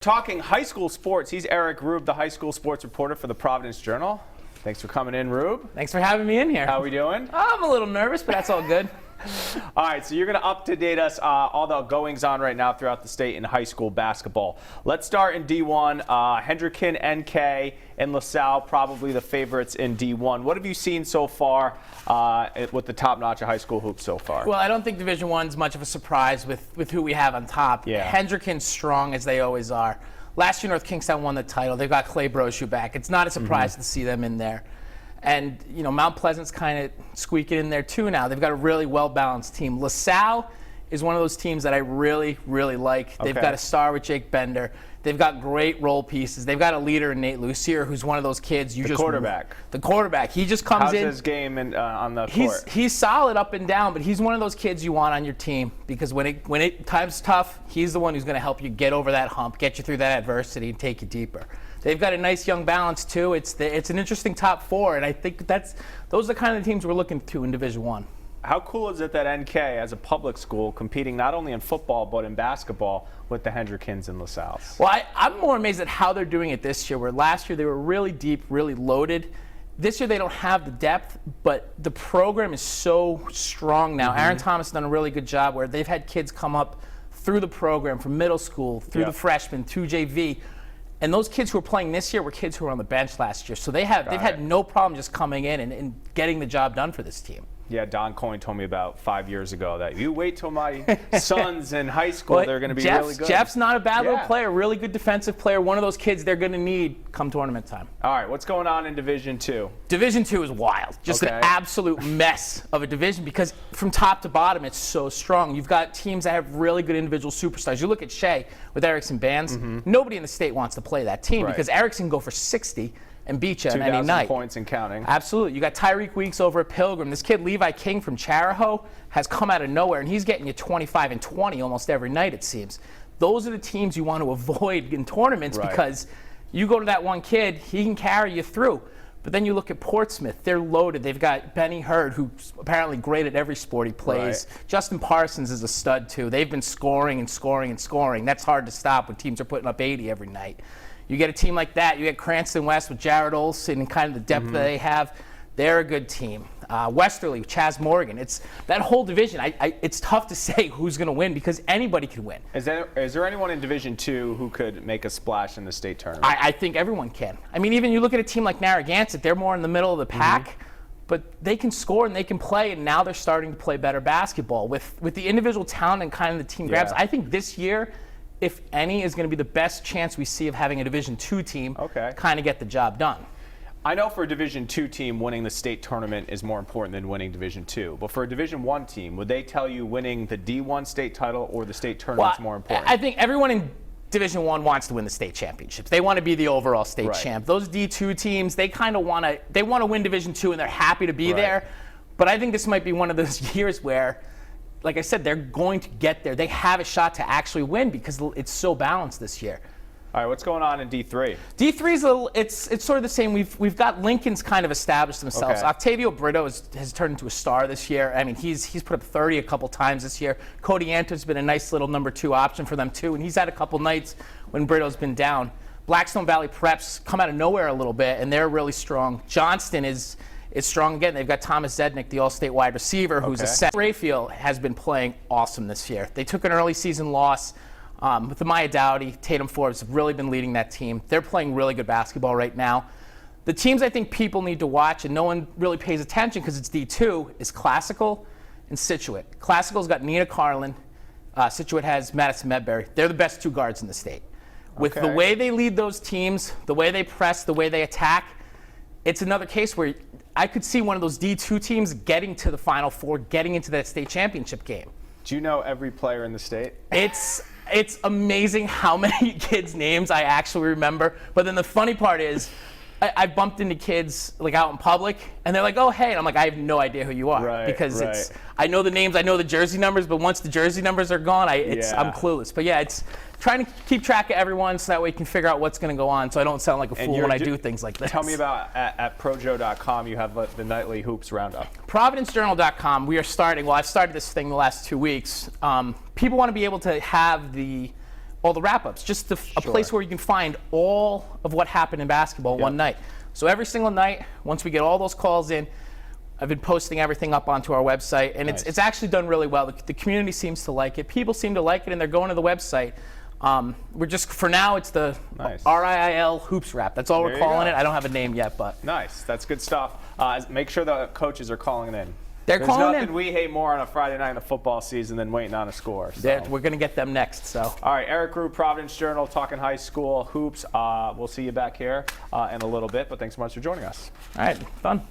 Talking high school sports, he's Eric Rueb, the high school sports reporter for the Providence Journal. Thanks for coming in, Rueb. Thanks for having me in here. How are we doing? I'm a little nervous, but that's all good. All right, so you're going to up-to-date us all the goings-on right now throughout the state in high school basketball. Let's start in D1. Hendricken, NK, and LaSalle, probably the favorites in D1. What have you seen so far with the top-notch of high school hoops so far? Well, I don't think Division I's much of a surprise with who we have on top. Yeah. Hendricken's strong, as they always are. Last year, North Kingstown won the title. They've got Clay Brochu back. It's not a surprise to see them in there. And, you know, Mount Pleasant's kind of squeaking in there, too, now. They've got a really well-balanced team. LaSalle is one of those teams that I really, really like. They've got a star with Jake Bender. They've got great role pieces. They've got a leader in Nate Lucier, who's one of those kids. The quarterback. The quarterback. He just comes in. How's his game on the court? He's solid up and down, but he's one of those kids you want on your team because when time's tough, he's the one who's going to help you get over that hump, get you through that adversity, and take you deeper. They've got a nice young balance too. It's an interesting top four, and I think those are the kind of teams we're looking to in Division I. How cool is it that NK, as a public school, competing not only in football but in basketball with the Hendrickens and LaSalle's? Well, I'm more amazed at how they're doing it this year, where last year they were really deep, really loaded. This year they don't have the depth, but the program is so strong now. Aaron Thomas has done a really good job where they've had kids come up through the program from middle school, through the freshmen, through JV. And those kids who are playing this year were kids who were on the bench last year. So they've had no problem just coming in and getting the job done for this team. Yeah, Don Coyne told me about 5 years ago that you wait till my sons in high school, they're going to be really good. Jeff's not a bad little player, really good defensive player, one of those kids they're going to need come tournament time. All right, what's going on in Division II? Division II is wild. Just an absolute mess of a division because from top to bottom it's so strong. You've got teams that have really good individual superstars. You look at Shea with Erickson Bands. Nobody in the state wants to play that team because Erickson can go for 60 and beat you on any night. 2,000 points and counting. Absolutely. You got Tyreek Weeks over at Pilgrim. This kid, Levi King from Charahoe, has come out of nowhere, and he's getting you 25 and 20 almost every night, it seems. Those are the teams you want to avoid in tournaments because you go to that one kid, he can carry you through. But then you look at Portsmouth, they're loaded. They've got Benny Hurd, who's apparently great at every sport he plays. Justin Parsons is a stud, too. They've been scoring and scoring and scoring. That's hard to stop when teams are putting up 80 every night. You get a team like that. You get Cranston West with Jared Olson and kind of the depth that they have. They're a good team. Westerly, Chaz Morgan. It's that whole division. It's tough to say who's going to win because anybody can win. Is there anyone in Division II who could make a splash in the state tournament? I think everyone can. I mean, even you look at a team like Narragansett. They're more in the middle of the pack, but they can score and they can play, and now they're starting to play better basketball. With the individual talent and kind of the team grabs, I think this year, if any, is going to be the best chance we see of having a Division II team kind of get the job done. I know for a Division II team, winning the state tournament is more important than winning Division II. But for a Division I team, would they tell you winning the D1 state title or the state tournament is more important? I think everyone in Division I wants to win the state championships. They want to be the overall state champ. Those D2 teams, they kind of want to win Division II, and they're happy to be there. But I think this might be one of those years where, like I said, they're going to get there. They have a shot to actually win because it's so balanced this year. All right, what's going on in D3? D3 is it's sort of the same. We've got Lincoln's kind of established themselves. Octavio Brito has turned into a star this year. I mean, he's put up 30 a couple times this year. Cody Anton's been a nice little number 2 option for them too, and he's had a couple nights when Brito's been down. Blackstone Valley Preps come out of nowhere a little bit, and they're really strong. Johnston is strong again. They've got Thomas Zednick, the all-state wide receiver, who's a set. Rayfield has been playing awesome this year. They took an early season loss with the Maya Dowdy. Tatum Forbes have really been leading that team. They're playing really good basketball right now. The teams I think people need to watch, and no one really pays attention because it's D2, is Classical and Scituate. Classical's got Nina Carlin. Scituate has Madison Medbury. They're the best 2 guards in the state. With the way they lead those teams, the way they press, the way they attack, it's another case where I could see one of those D2 teams getting to the Final Four, getting into that state championship game. Do you know every player in the state? It's amazing how many kids' names I actually remember. But then the funny part is I bumped into kids like out in public, and they're like, "Oh, hey," and I'm like, "I have no idea who you are," because I know the names, I know the jersey numbers, but once the jersey numbers are gone, I'm clueless. But yeah, it's trying to keep track of everyone so that way you can figure out what's going to go on, so I don't sound like a fool when I do things like this. Tell me about at projo.com. You have the nightly hoops roundup. ProvidenceJournal.com. We are starting. Well, I've started this thing the last 2 weeks. People want to be able to have the all the wrap-ups, just a place where you can find all of what happened in basketball one night. So every single night, once we get all those calls in, I've been posting everything up onto our website, and it's actually done really well. The community seems to like it. People seem to like it, and they're going to the website. We're just, for now, it's the RIIL Hoops Wrap. That's all we're calling it. I don't have a name yet, but. Nice. That's good stuff. Make sure the coaches are calling in. There's nothing we hate more on a Friday night in the football season than waiting on a score. So. We're going to get them next. So. All right, Eric Rueb, Providence Journal, talking high school hoops. We'll see you back here in a little bit, but thanks so much for joining us. All right, fun.